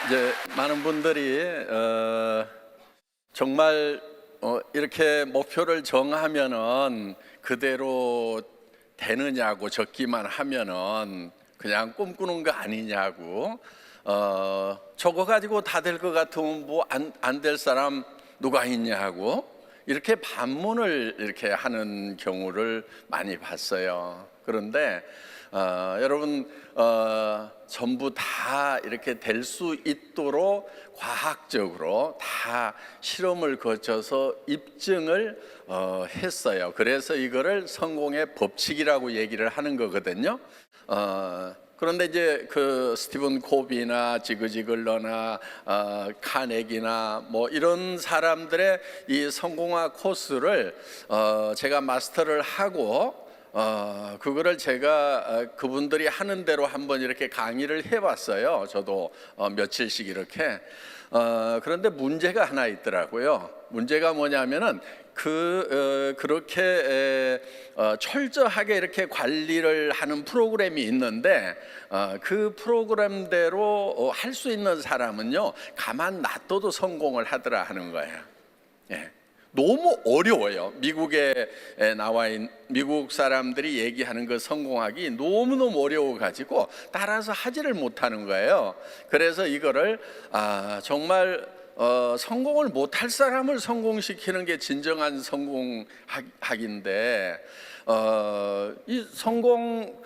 이제 많은 분들이 정말 이렇게 목표를 정하면은 그대로 되느냐고, 적기만 하면은 그냥 꿈꾸는 거 아니냐고, 저거 가지고 다 될 것 같으면 뭐 안 될 사람 누가 있냐고 이렇게 반문을 이렇게 하는 경우를 많이 봤어요. 그런데 여러분, 전부 다 이렇게 될 수 있도록 과학적으로 다 실험을 거쳐서 입증을 했어요. 그래서 이거를 성공의 법칙이라고 얘기를 하는 거거든요. 그런데 이제 그 스티븐 코비나 지그지글러나 카네기나 뭐 이런 사람들의 이 성공학 코스를 제가 마스터를 하고 그거를 제가 그분들이 하는 대로 한번 이렇게 강의를 해봤어요. 저도 며칠씩 이렇게. 그런데 문제가 하나 있더라고요. 문제가 뭐냐면은 그렇게 철저하게 이렇게 관리를 하는 프로그램이 있는데 그 프로그램대로 할 수 있는 사람은요, 가만 놔둬도 성공을 하더라 하는 거예요. 예. 너무 어려워요. 미국에 나와 있는 미국 사람들이 얘기하는 그 성공하기 너무너무 어려워가지고 따라서 하지를 못하는 거예요. 그래서 이거를 정말 성공을 못할 사람을 성공시키는 게 진정한 성공학인데, 이 성공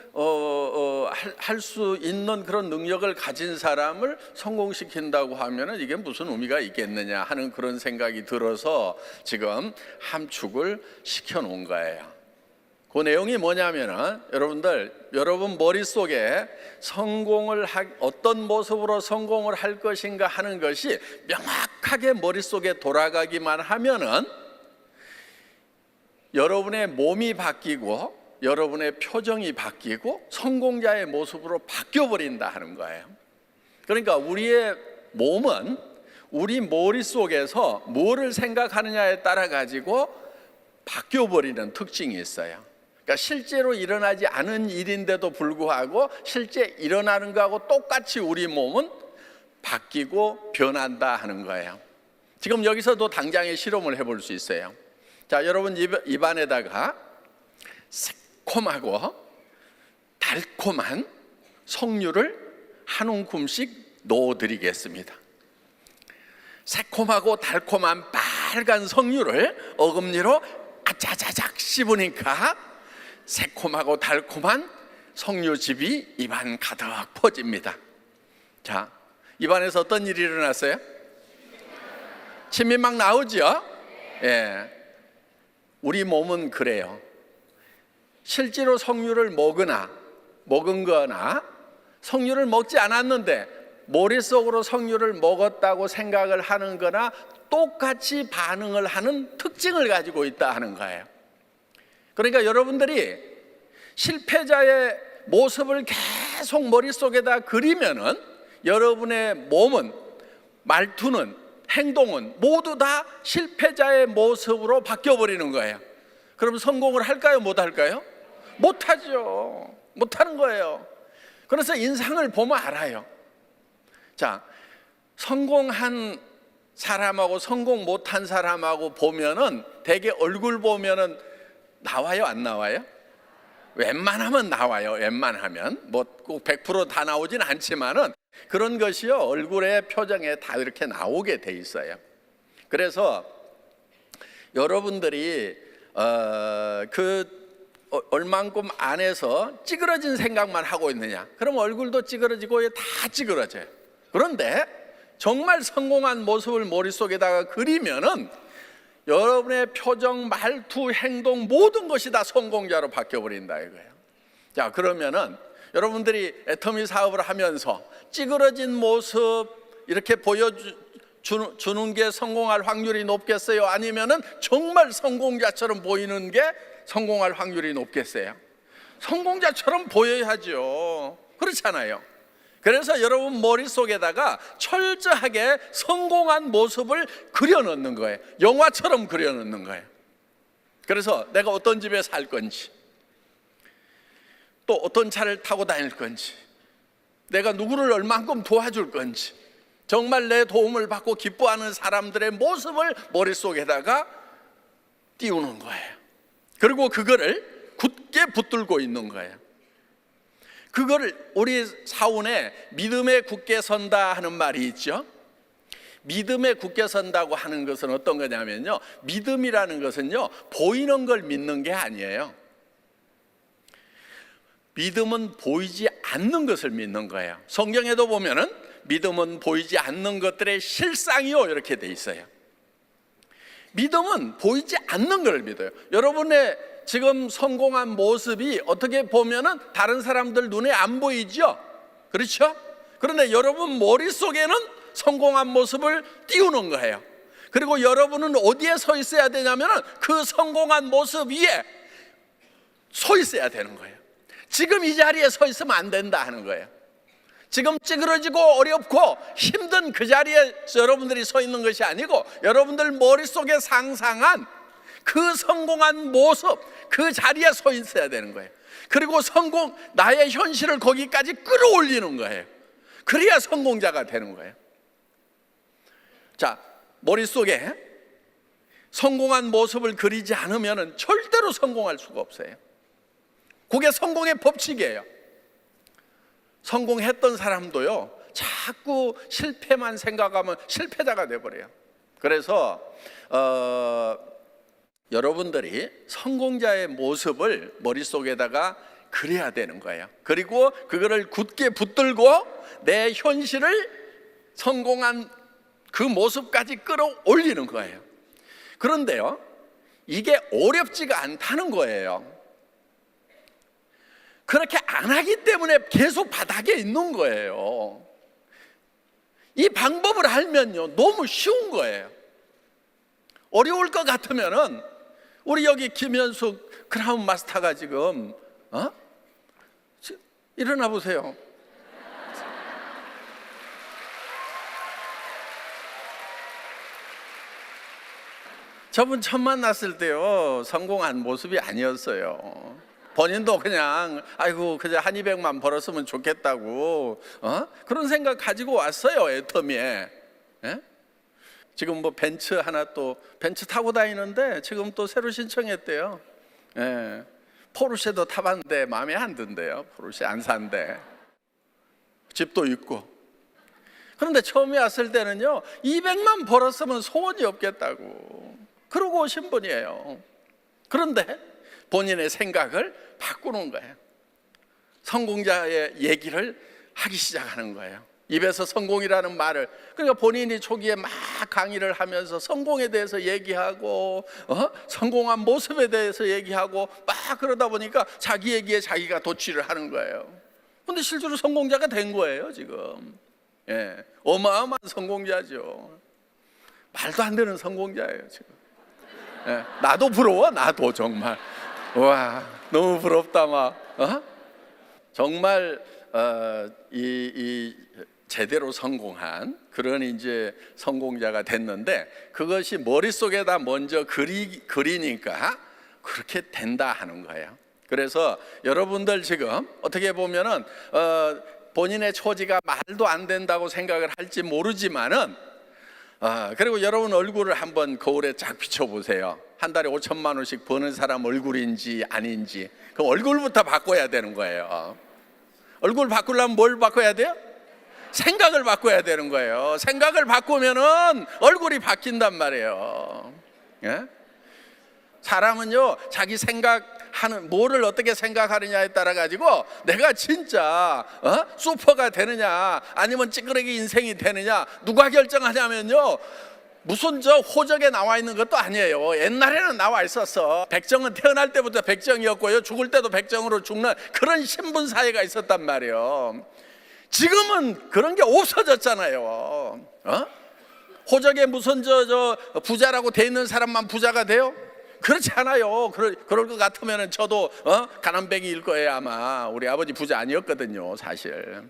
할 수 있는 그런 능력을 가진 사람을 성공시킨다고 하면은 이게 무슨 의미가 있겠느냐 하는 그런 생각이 들어서 지금 함축을 시켜 놓은 거예요. 그 내용이 뭐냐면은 여러분 머릿속에 어떤 모습으로 성공을 할 것인가 하는 것이 명확하게 머릿속에 돌아가기만 하면은 여러분의 몸이 바뀌고 여러분의 표정이 바뀌고 성공자의 모습으로 바뀌어 버린다 하는 거예요. 그러니까 우리의 몸은 우리 머릿속에서 뭐를 생각하느냐에 따라 가지고 바뀌어 버리는 특징이 있어요. 그러니까 실제로 일어나지 않은 일인데도 불구하고 실제 일어나는 거하고 똑같이 우리 몸은 바뀌고 변한다 하는 거예요. 지금 여기서도 당장의 실험을 해볼 수 있어요. 자, 여러분 입안에다가 새콤하고 달콤한 석류를 한 움큼씩 넣어드리겠습니다. 새콤하고 달콤한 빨간 석류를 어금니로 아차자작 씹으니까 새콤하고 달콤한 석류즙이 입안 가득 퍼집니다. 자, 입안에서 어떤 일이 일어났어요? 침이 막 나오죠? 예. 우리 몸은 그래요. 실제로 석류를 먹은 거나 석류를 먹지 않았는데 머릿속으로 석류를 먹었다고 생각을 하는 거나 똑같이 반응을 하는 특징을 가지고 있다 하는 거예요. 그러니까 여러분들이 실패자의 모습을 계속 머릿속에다 그리면은 여러분의 몸은, 말투는, 행동은 모두 다 실패자의 모습으로 바뀌어 버리는 거예요. 그럼 성공을 할까요? 못 할까요? 못 하죠. 못 하는 거예요. 그래서 인상을 보면 알아요. 자, 성공한 사람하고 성공 못한 사람하고 보면은 대개 얼굴 보면은 나와요, 안 나와요? 웬만하면 나와요. 웬만하면 뭐 꼭 100% 다 나오진 않지만은 그런 것이요, 얼굴의 표정에 다 이렇게 나오게 돼 있어요. 그래서 여러분들이 얼만큼 안에서 찌그러진 생각만 하고 있느냐, 그럼 얼굴도 찌그러지고 다 찌그러져요. 그런데 정말 성공한 모습을 머릿속에다가 그리면은 여러분의 표정, 말투, 행동 모든 것이 다 성공자로 바뀌어버린다 이거예요. 자, 그러면은 여러분들이 애터미 사업을 하면서 찌그러진 모습 이렇게 보여주는 게 성공할 확률이 높겠어요? 아니면은 정말 성공자처럼 보이는 게 성공할 확률이 높겠어요? 성공자처럼 보여야죠. 그렇잖아요. 그래서 여러분 머릿속에다가 철저하게 성공한 모습을 그려넣는 거예요. 영화처럼 그려넣는 거예요. 그래서 내가 어떤 집에 살 건지, 또 어떤 차를 타고 다닐 건지, 내가 누구를 얼만큼 도와줄 건지, 정말 내 도움을 받고 기뻐하는 사람들의 모습을 머릿속에다가 띄우는 거예요. 그리고 그거를 굳게 붙들고 있는 거예요. 그거를 우리 사원에 믿음에 굳게 선다 하는 말이 있죠. 믿음에 굳게 선다고 하는 것은 어떤 거냐면요, 믿음이라는 것은요, 보이는 걸 믿는 게 아니에요. 믿음은 보이지 않는 것을 믿는 거예요. 성경에도 보면은 믿음은 보이지 않는 것들의 실상이요, 이렇게 돼 있어요. 믿음은 보이지 않는 걸 믿어요. 여러분의 지금 성공한 모습이 어떻게 보면은 다른 사람들 눈에 안 보이죠? 그렇죠? 그런데 여러분 머릿속에는 성공한 모습을 띄우는 거예요. 그리고 여러분은 어디에 서 있어야 되냐면은 그 성공한 모습 위에 서 있어야 되는 거예요. 지금 이 자리에 서 있으면 안 된다 하는 거예요. 지금 찌그러지고 어렵고 힘든 그 자리에 여러분들이 서 있는 것이 아니고 여러분들 머릿속에 상상한 그 성공한 모습, 그 자리에 서 있어야 되는 거예요. 그리고 나의 현실을 거기까지 끌어올리는 거예요. 그래야 성공자가 되는 거예요. 자, 머릿속에 성공한 모습을 그리지 않으면 절대로 성공할 수가 없어요. 그게 성공의 법칙이에요. 성공했던 사람도요, 자꾸 실패만 생각하면 실패자가 돼버려요. 그래서 여러분들이 성공자의 모습을 머릿속에다가 그려야 되는 거예요. 그리고 그거를 굳게 붙들고 내 현실을 성공한 그 모습까지 끌어올리는 거예요. 그런데요, 이게 어렵지가 않다는 거예요. 그렇게 안 하기 때문에 계속 바닥에 있는 거예요. 이 방법을 알면요, 너무 쉬운 거예요. 어려울 것 같으면은 우리 여기 김현숙 크라운 마스터가 지금 일어나 보세요. 저분 처음 만났을 때요, 성공한 모습이 아니었어요. 본인도 그냥 아이고 그저 한 200만 벌었으면 좋겠다고 그런 생각 가지고 왔어요, 애터미에. 예? 지금 뭐 벤츠 하나 또 벤츠 타고 다니는데 지금 또 새로 신청했대요. 예. 포르쉐도 타봤는데 마음에 안 든대요. 포르쉐 안 산대. 집도 있고. 그런데 처음에 왔을 때는요, 200만 벌었으면 소원이 없겠다고 그러고 오신 분이에요. 그런데 본인의 생각을 바꾸는 거예요. 성공자의 얘기를 하기 시작하는 거예요. 입에서 성공이라는 말을, 그러니까 본인이 초기에 막 강의를 하면서 성공에 대해서 얘기하고 성공한 모습에 대해서 얘기하고 막 그러다 보니까 자기 얘기에 자기가 도취를 하는 거예요. 그런데 실제로 성공자가 된 거예요 지금. 예, 어마어마한 성공자죠. 말도 안 되는 성공자예요 지금. 예, 나도 부러워. 나도 정말 와, 너무 부럽다 막. 정말 이 제대로 성공한 그런 이제 성공자가 됐는데, 그것이 머릿속에다 먼저 그리니까 그렇게 된다 하는 거예요. 그래서 여러분들 지금 어떻게 보면은 본인의 처지가 말도 안 된다고 생각을 할지 모르지만은 그리고 여러분 얼굴을 한번 거울에 쫙 비춰보세요. 한 달에 5천만 원씩 버는 사람 얼굴인지 아닌지, 그 얼굴부터 바꿔야 되는 거예요. 얼굴 바꾸려면 뭘 바꿔야 돼요? 생각을 바꿔야 되는 거예요. 생각을 바꾸면은 얼굴이 바뀐단 말이에요. 예? 사람은요, 자기 생각하는 뭐를 어떻게 생각하느냐에 따라 가지고 내가 진짜 슈퍼가 되느냐 아니면 찌끄레기 인생이 되느냐 누가 결정하냐면요, 무슨 저 호적에 나와 있는 것도 아니에요. 옛날에는 나와 있었어. 백정은 태어날 때부터 백정이었고요, 죽을 때도 백정으로 죽는 그런 신분 사회가 있었단 말이에요. 지금은 그런 게 없어졌잖아요. 호적에 무슨 저 부자라고 돼 있는 사람만 부자가 돼요? 그렇지 않아요. 그럴 것 같으면 저도 가난뱅이일 거예요. 아마 우리 아버지 부자 아니었거든요 사실.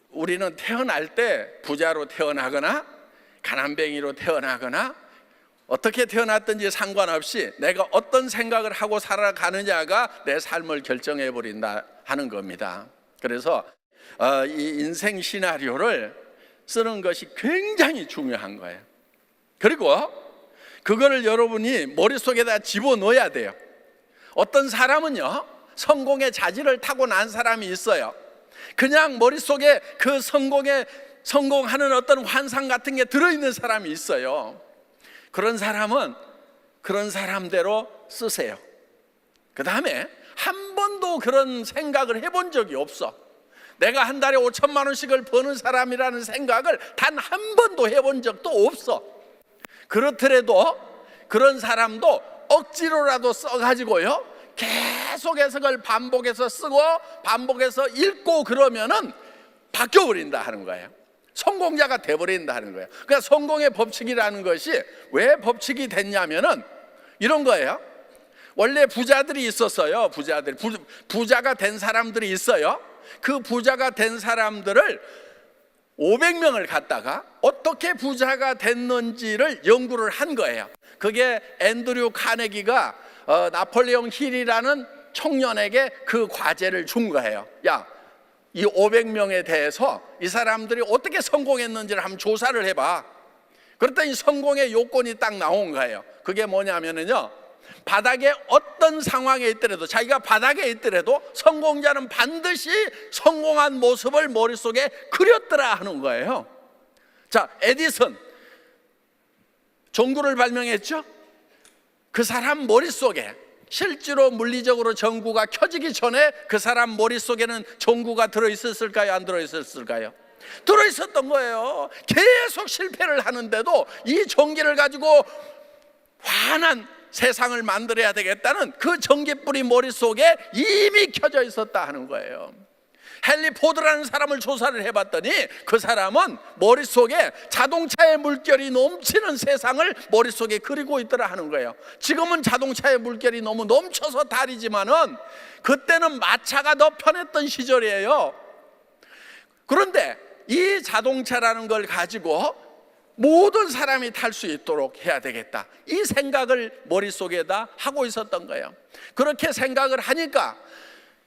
우리는 태어날 때 부자로 태어나거나 가난뱅이로 태어나거나 어떻게 태어났든지 상관없이 내가 어떤 생각을 하고 살아가느냐가 내 삶을 결정해 버린다 하는 겁니다. 그래서 이 인생 시나리오를 쓰는 것이 굉장히 중요한 거예요. 그리고 그거를 여러분이 머릿속에다 집어넣어야 돼요. 어떤 사람은요, 성공의 자질을 타고난 사람이 있어요. 그냥 머릿속에 그 성공하는 어떤 환상 같은 게 들어있는 사람이 있어요. 그런 사람은 그런 사람대로 쓰세요. 그 다음에 한 번도 그런 생각을 해본 적이 없어. 내가 한 달에 5천만 원씩을 버는 사람이라는 생각을 단 한 번도 해본 적도 없어. 그렇더라도 그런 사람도 억지로라도 써가지고요, 계속해서 그걸 반복해서 쓰고 반복해서 읽고 그러면은 바뀌어버린다 하는 거예요. 성공자가 돼버린다 하는 거예요. 그러니까 성공의 법칙이라는 것이 왜 법칙이 됐냐면은 이런 거예요. 원래 부자들이 있었어요. 부자가 된 사람들이 있어요. 그 부자가 된 사람들을 500명을 갖다가 어떻게 부자가 됐는지를 연구를 한 거예요. 그게 앤드류 카네기가 나폴레옹 힐이라는 청년에게 그 과제를 준 거예요. 야, 이 500명에 대해서 이 사람들이 어떻게 성공했는지를 한번 조사를 해봐. 그랬더니 성공의 요건이 딱 나온 거예요. 그게 뭐냐면요, 바닥에 어떤 상황에 있더라도, 자기가 바닥에 있더라도 성공자는 반드시 성공한 모습을 머릿속에 그렸더라 하는 거예요. 자, 에디슨 전구를 발명했죠. 그 사람 머릿속에 실제로 물리적으로 전구가 켜지기 전에 그 사람 머릿속에는 전구가 들어있었을까요? 안 들어있었을까요? 들어있었던 거예요. 계속 실패를 하는데도 이 전기를 가지고 환한 세상을 만들어야 되겠다는 그 전기불이 머릿속에 이미 켜져 있었다 하는 거예요. 헨리 포드라는 사람을 조사를 해봤더니 그 사람은 머릿속에 자동차의 물결이 넘치는 세상을 머릿속에 그리고 있더라 하는 거예요. 지금은 자동차의 물결이 너무 넘쳐서 다리지만은 그때는 마차가 더 편했던 시절이에요. 그런데 이 자동차라는 걸 가지고 모든 사람이 탈 수 있도록 해야 되겠다, 이 생각을 머릿속에다 하고 있었던 거예요. 그렇게 생각을 하니까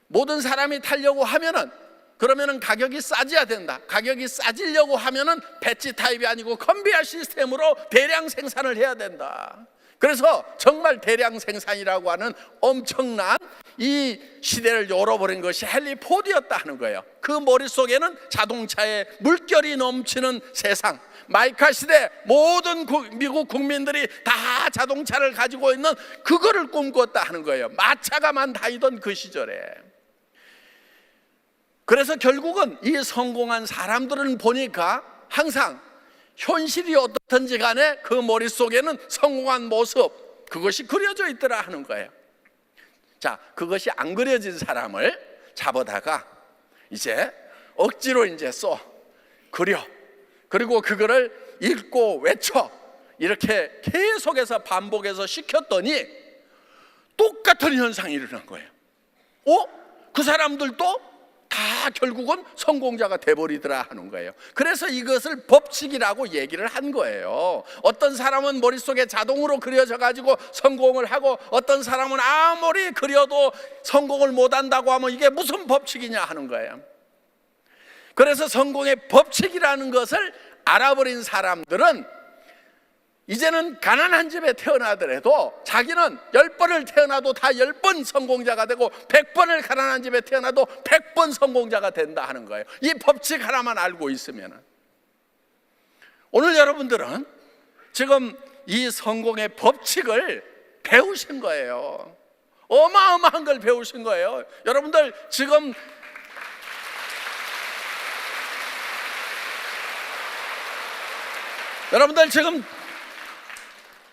모든 사람이 타려고 하면은 그러면은 가격이 싸져야 된다. 가격이 싸지려고 하면은 배지 타입이 아니고 컨베이어 시스템으로 대량 생산을 해야 된다. 그래서 정말 대량 생산이라고 하는 엄청난 이 시대를 열어버린 것이 헨리 포드였다 하는 거예요. 그 머릿속에는 자동차의 물결이 넘치는 세상, 마이카 시대 모든 미국 국민들이 다 자동차를 가지고 있는 그거를 꿈꿨다 하는 거예요. 마차가만 다니던 그 시절에. 그래서 결국은 이 성공한 사람들은 보니까 항상 현실이 어떻든지 간에 그 머릿속에는 성공한 모습, 그것이 그려져 있더라 하는 거예요. 자, 그것이 안 그려진 사람을 잡아다가 이제 억지로 이제 써, 그려, 그리고 그거를 읽고 외쳐, 이렇게 계속해서 반복해서 시켰더니 똑같은 현상이 일어난 거예요. 그 사람들도 다 결국은 성공자가 돼버리더라 하는 거예요. 그래서 이것을 법칙이라고 얘기를 한 거예요. 어떤 사람은 머릿속에 자동으로 그려져 가지고 성공을 하고, 어떤 사람은 아무리 그려도 성공을 못한다고 하면 이게 무슨 법칙이냐 하는 거예요. 그래서 성공의 법칙이라는 것을 알아버린 사람들은 이제는 가난한 집에 태어나더라도 자기는 10번을 태어나도 다 10번 성공자가 되고 100번을 가난한 집에 태어나도 100번 성공자가 된다 하는 거예요. 이 법칙 하나만 알고 있으면. 오늘 여러분들은 지금 이 성공의 법칙을 배우신 거예요. 어마어마한 걸 배우신 거예요. 여러분들 지금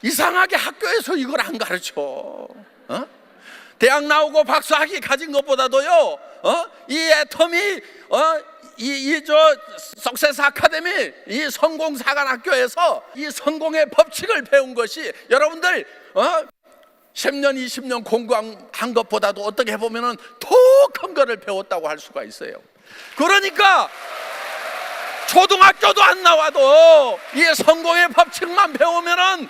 이상하게 학교에서 이걸 안 가르쳐. 대학 나오고 박사학위 가진 것보다도요, 이 애터미, 석세스 아카데미, 이 성공사관학교에서 이 성공의 법칙을 배운 것이 여러분들 10년, 20년 공부한 것보다도 어떻게 보면은 더 큰 거를 배웠다고 할 수가 있어요. 그러니까 초등학교도 안 나와도 이 성공의 법칙만 배우면은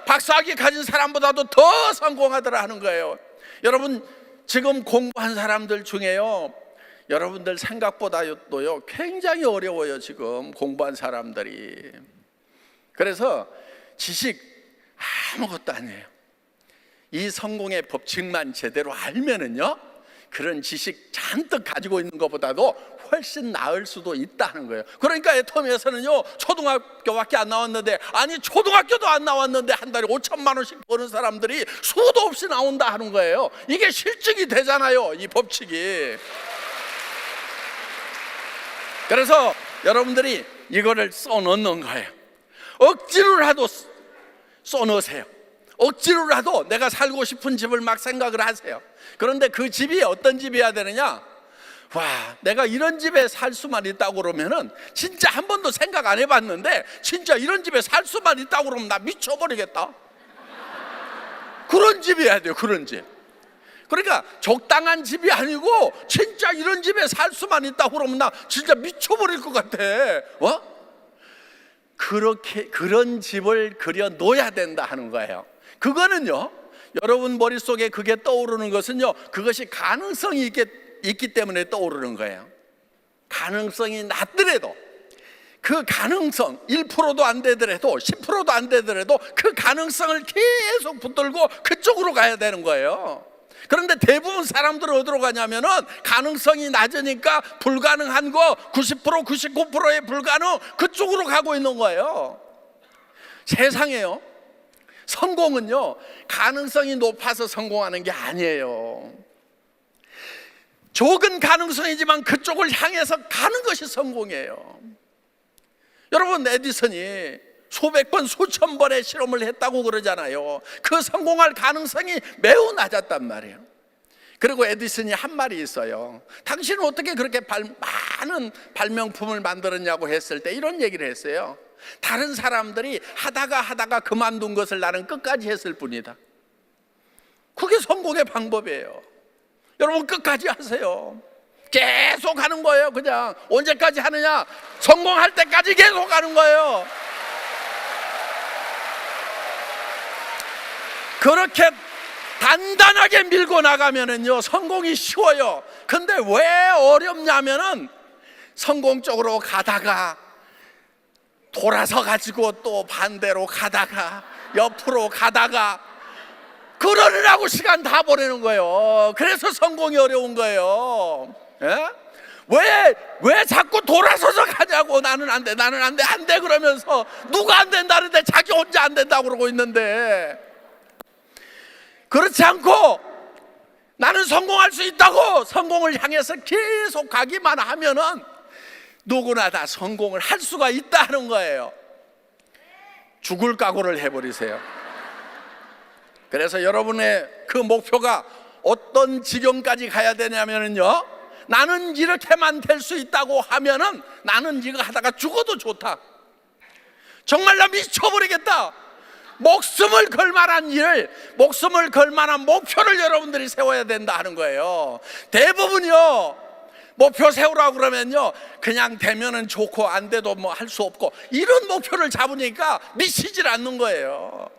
박사학위 가진 사람보다도 더 성공하더라 하는 거예요. 여러분 지금 공부한 사람들 중에요, 여러분들 생각보다도요 굉장히 어려워요. 지금 공부한 사람들이. 그래서 지식 아무것도 아니에요. 이 성공의 법칙만 제대로 알면은요, 그런 지식 잔뜩 가지고 있는 것보다도 훨씬 나을 수도 있다는 거예요. 그러니까 애터미에서는요, 초등학교밖에 안 나왔는데, 아니 초등학교도 안 나왔는데 한 달에 5천만 원씩 버는 사람들이 수도 없이 나온다 하는 거예요. 이게 실증이 되잖아요, 이 법칙이. 그래서 여러분들이 이거를 써넣는 거예요. 억지로라도 써넣으세요. 억지로라도 내가 살고 싶은 집을 막 생각을 하세요. 그런데 그 집이 어떤 집이어야 되느냐? 와, 내가 이런 집에 살 수만 있다고 그러면은, 진짜 한 번도 생각 안 해봤는데 진짜 이런 집에 살 수만 있다고 그러면 나 미쳐버리겠다. 그런 집이어야 돼요. 그런 집. 그러니까 적당한 집이 아니고 진짜 이런 집에 살 수만 있다고 그러면 나 진짜 미쳐버릴 것 같아. 그런 집을 그려 놓아야 된다 하는 거예요. 그거는요, 여러분 머릿속에 그게 떠오르는 것은요, 그것이 가능성이 있기 때문에 떠오르는 거예요. 가능성이 낮더라도, 그 가능성 1%도 안 되더라도 10%도 안 되더라도 그 가능성을 계속 붙들고 그쪽으로 가야 되는 거예요. 그런데 대부분 사람들은 어디로 가냐면은, 가능성이 낮으니까 불가능한 거 90%, 99%의 불가능, 그쪽으로 가고 있는 거예요. 세상에요, 성공은요 가능성이 높아서 성공하는 게 아니에요. 적은 가능성이지만 그쪽을 향해서 가는 것이 성공이에요. 여러분, 에디슨이 수백 번 수천 번의 실험을 했다고 그러잖아요. 그 성공할 가능성이 매우 낮았단 말이에요. 그리고 에디슨이 한 말이 있어요. 당신은 어떻게 그렇게 많은 발명품을 만들었냐고 했을 때 이런 얘기를 했어요. 다른 사람들이 하다가 그만둔 것을 나는 끝까지 했을 뿐이다. 그게 성공의 방법이에요. 여러분, 끝까지 하세요. 계속 하는 거예요. 그냥 언제까지 하느냐? 성공할 때까지 계속 하는 거예요. 그렇게 단단하게 밀고 나가면은요, 성공이 쉬워요. 근데 왜 어렵냐면은, 성공 쪽으로 가다가 돌아서 가지고 또 반대로 가다가 옆으로 가다가 그러느라고 시간 다 보내는 거예요. 그래서 성공이 어려운 거예요. 예? 왜 자꾸 돌아서서 가냐고. 나는 안 돼, 나는 안 돼, 안 돼 그러면서 누가 안 된다는데 자기 혼자 안 된다고 그러고 있는데, 그렇지 않고 나는 성공할 수 있다고 성공을 향해서 계속 가기만 하면은 누구나 다 성공을 할 수가 있다는 거예요. 죽을 각오를 해버리세요. 그래서 여러분의 그 목표가 어떤 지경까지 가야 되냐면요, 나는 이렇게만 될 수 있다고 하면은 나는 이거 하다가 죽어도 좋다. 정말 나 미쳐버리겠다. 목숨을 걸 만한 일, 목숨을 걸 만한 목표를 여러분들이 세워야 된다 하는 거예요. 대부분요, 목표 세우라고 그러면요, 그냥 되면은 좋고 안 돼도 뭐 할 수 없고, 이런 목표를 잡으니까 미치질 않는 거예요.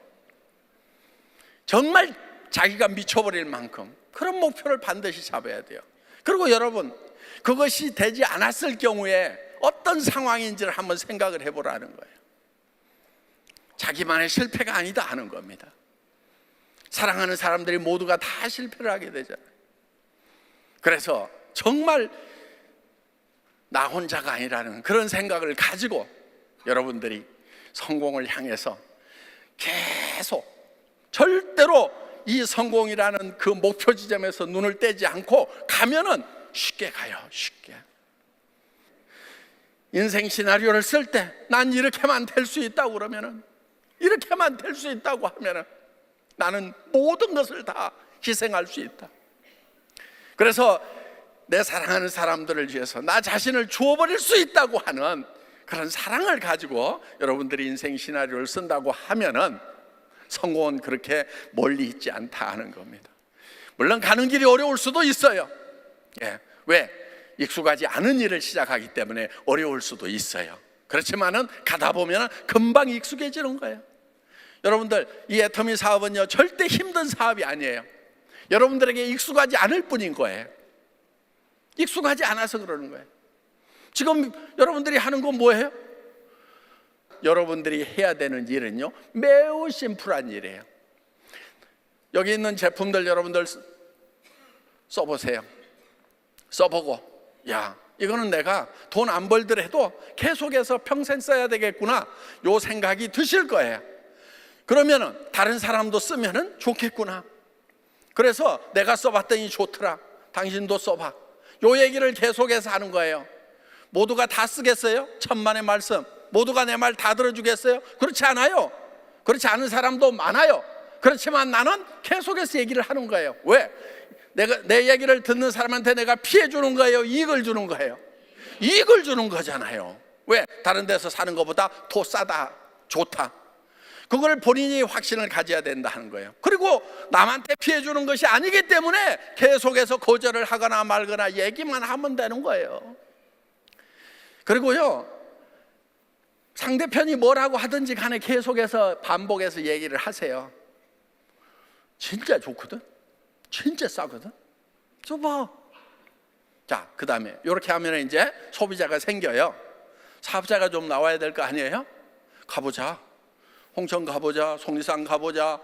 정말 자기가 미쳐버릴 만큼 그런 목표를 반드시 잡아야 돼요. 그리고 여러분, 그것이 되지 않았을 경우에 어떤 상황인지를 한번 생각을 해보라는 거예요. 자기만의 실패가 아니다 하는 겁니다. 사랑하는 사람들이 모두가 다 실패를 하게 되잖아요. 그래서 정말 나 혼자가 아니라는 그런 생각을 가지고 여러분들이 성공을 향해서 계속, 절대로 이 성공이라는 그 목표 지점에서 눈을 떼지 않고 가면은 쉽게 가요. 쉽게. 인생 시나리오를 쓸 때 난 이렇게만 될 수 있다고 그러면은, 이렇게만 될 수 있다고 하면은 나는 모든 것을 다 희생할 수 있다. 그래서 내 사랑하는 사람들을 위해서 나 자신을 주어버릴 수 있다고 하는 그런 사랑을 가지고 여러분들이 인생 시나리오를 쓴다고 하면은 성공은 그렇게 멀리 있지 않다 하는 겁니다. 물론 가는 길이 어려울 수도 있어요. 왜? 익숙하지 않은 일을 시작하기 때문에 어려울 수도 있어요. 그렇지만은 가다 보면 금방 익숙해지는 거예요. 여러분들, 이 애터미 사업은요 절대 힘든 사업이 아니에요. 여러분들에게 익숙하지 않을 뿐인 거예요. 익숙하지 않아서 그러는 거예요. 지금 여러분들이 하는 건 뭐예요? 여러분들이 해야 되는 일은요, 매우 심플한 일이에요. 여기 있는 제품들 여러분들 써보세요. 써보고, 야, 이거는 내가 돈 안 벌더라도 계속해서 평생 써야 되겠구나, 요 생각이 드실 거예요. 그러면은 다른 사람도 쓰면은 좋겠구나. 그래서 내가 써봤더니 좋더라, 당신도 써봐. 요 얘기를 계속해서 하는 거예요. 모두가 다 쓰겠어요? 천만의 말씀 모두가 내 말 다 들어주겠어요? 그렇지 않아요. 그렇지 않은 사람도 많아요. 그렇지만 나는 계속해서 얘기를 하는 거예요. 왜? 내 얘기를 듣는 사람한테 내가 피해 주는 거예요? 이익을 주는 거예요? 이익을 주는 거잖아요. 왜? 다른 데서 사는 것보다 더 싸다, 좋다. 그걸 본인이 확신을 가져야 된다 하는 거예요. 그리고 남한테 피해 주는 것이 아니기 때문에 계속해서 거절을 하거나 말거나 얘기만 하면 되는 거예요. 그리고요, 상대편이 뭐라고 하든지 간에 계속해서 반복해서 얘기를 하세요. 진짜 좋거든, 진짜 싸거든, 써봐. 자, 그 다음에 이렇게 하면 이제 소비자가 생겨요. 사업자가 좀 나와야 될 거 아니에요? 가보자, 홍천 가보자, 속리산 가보자,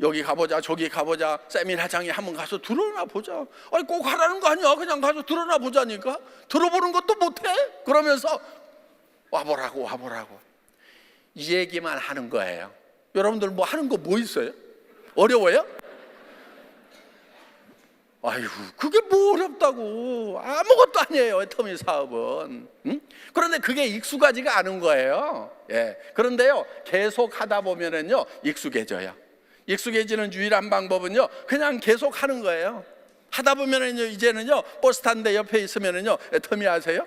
여기 가보자, 저기 가보자, 세미나장에 한번 가서 들어나 보자. 아니 꼭 하라는 거 아니야. 그냥 가서 들어나 보자니까. 들어보는 것도 못해? 그러면서 와보라고 이 얘기만 하는 거예요. 여러분들 뭐 하는 거 뭐 있어요? 어려워요? 아이고, 그게 뭐 어렵다고. 아무것도 아니에요, 애터미 사업은. 그런데 그게 익숙하지가 않은 거예요. 예. 그런데요, 계속 하다 보면은요, 익숙해져요. 익숙해지는 유일한 방법은요, 그냥 계속 하는 거예요. 하다 보면은요, 이제는요, 버스 타는데 옆에 있으면은요, 애터미 아세요?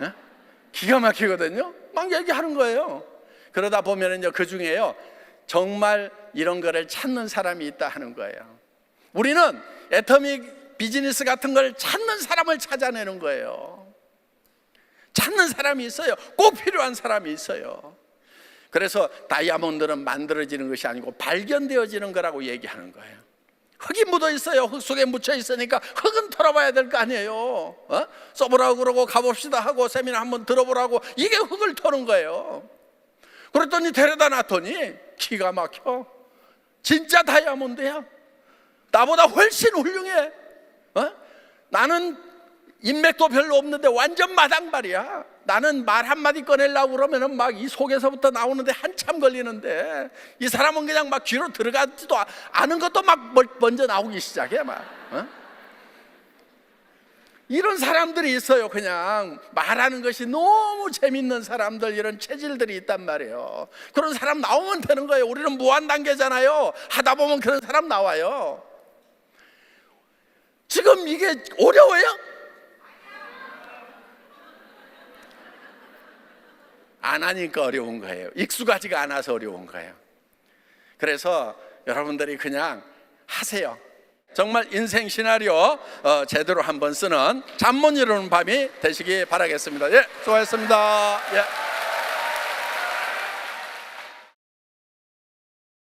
예? 기가 막히거든요. 막 얘기하는 거예요. 그러다 보면은요, 그 중에요, 정말 이런 거를 찾는 사람이 있다 하는 거예요. 우리는 애터미 비즈니스 같은 걸 찾는 사람을 찾아내는 거예요. 찾는 사람이 있어요. 꼭 필요한 사람이 있어요. 그래서 다이아몬드는 만들어지는 것이 아니고 발견되어지는 거라고 얘기하는 거예요. 흙이 묻어 있어요. 흙 속에 묻혀 있으니까 흙은 털어봐야 될 거 아니에요. 써보라고 그러고 가봅시다 하고 세미나 한번 들어보라고, 이게 흙을 터는 거예요. 그랬더니 데려다 놨더니 기가 막혀. 진짜 다이아몬드야. 나보다 훨씬 훌륭해. 나는 인맥도 별로 없는데 완전 마당발이야. 나는 말 한마디 꺼내려고 그러면은 막 이 속에서부터 나오는데 한참 걸리는데, 이 사람은 그냥 막 귀로 들어가지도 않은 것도 막 먼저 나오기 시작해 막. 이런 사람들이 있어요. 그냥 말하는 것이 너무 재밌는 사람들, 이런 체질들이 있단 말이에요. 그런 사람 나오면 되는 거예요. 우리는 무한 단계잖아요. 하다 보면 그런 사람 나와요. 지금 이게 어려워요? 안 하니까 어려운 거예요. 익숙하지가 않아서 어려운 거예요. 그래서 여러분들이 그냥 하세요. 정말 인생 시나리오 제대로 한번 쓰는 잠 못 이루는 밤이 되시기 바라겠습니다. 예, 수고하셨습니다. 예.